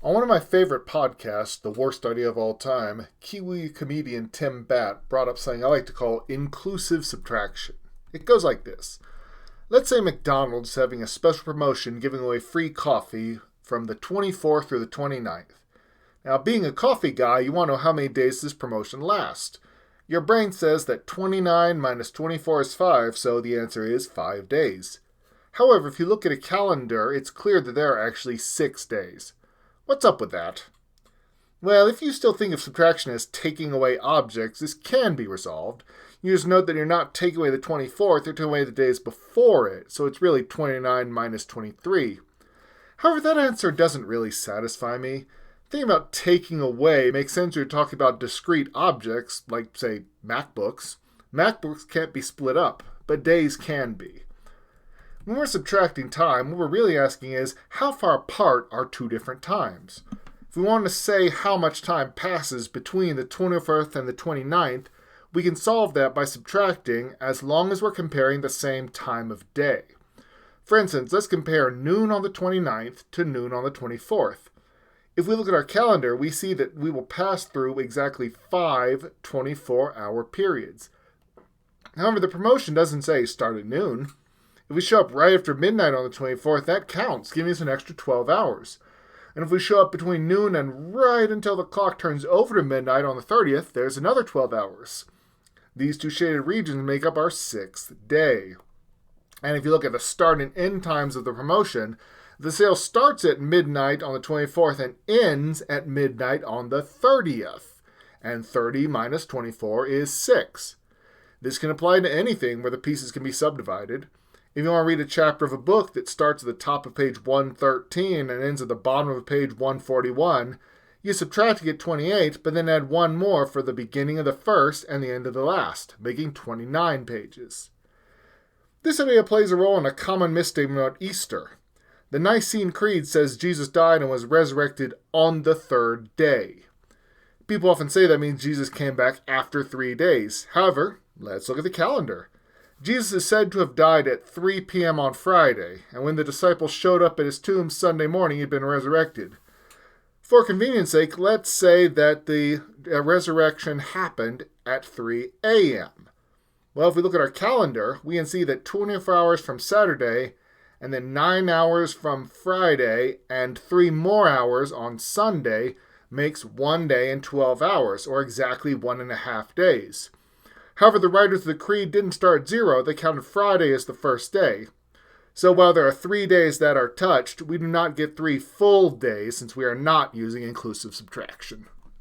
On one of my favorite podcasts, The Worst Idea of All Time, Kiwi comedian Tim Batt brought up something I like to call inclusive subtraction. It goes like this. Let's say McDonald's is having a special promotion giving away free coffee from the 24th through the 29th. Now, being a coffee guy, you want to know how many days this promotion lasts. Your brain says that 29 minus 24 is 5, so the answer is 5 days. However, if you look at a calendar, it's clear that there are actually 6 days. What's up with that? Well, if you still think of subtraction as taking away objects, this can be resolved. You just note that you're not taking away the 24th, you're taking away the days before it, so it's really 29 minus 23. However, that answer doesn't really satisfy me. Thinking about taking away makes sense when you're talking about discrete objects, like, say, MacBooks. MacBooks can't be split up, but days can be. When we're subtracting time, what we're really asking is, how far apart are two different times? If we want to say how much time passes between the 21st and the 29th, we can solve that by subtracting as long as we're comparing the same time of day. For instance, let's compare noon on the 29th to noon on the 24th. If we look at our calendar, we see that we will pass through exactly 5 24-hour periods. However, the promotion doesn't say start at noon. If we show up right after midnight on the 24th, that counts, giving us an extra 12 hours. And if we show up between noon and right until the clock turns over to midnight on the 30th, there's another 12 hours. These two shaded regions make up our 6th day. And if you look at the start and end times of the promotion, the sale starts at midnight on the 24th and ends at midnight on the 30th. And 30 minus 24 is 6. This can apply to anything where the pieces can be subdivided. If you want to read a chapter of a book that starts at the top of page 113 and ends at the bottom of page 141, you subtract to get 28, but then add one more for the beginning of the first and the end of the last, making 29 pages. This idea plays a role in a common misstatement about Easter. The Nicene Creed says Jesus died and was resurrected on the 3rd day. People often say that means Jesus came back after 3 days. However, let's look at the calendar. Jesus is said to have died at 3 p.m. on Friday, and when the disciples showed up at his tomb Sunday morning, he had been resurrected. For convenience sake, let's say that the resurrection happened at 3 a.m. Well, if we look at our calendar, we can see that 24 hours from Saturday, and then 9 hours from Friday, and 3 more hours on Sunday makes 1 day and 12 hours, or exactly 1.5 days. However, the writers of the Creed didn't start at 0, they counted Friday as the first day. So while there are 3 days that are touched, we do not get 3 full days since we are not using inclusive subtraction.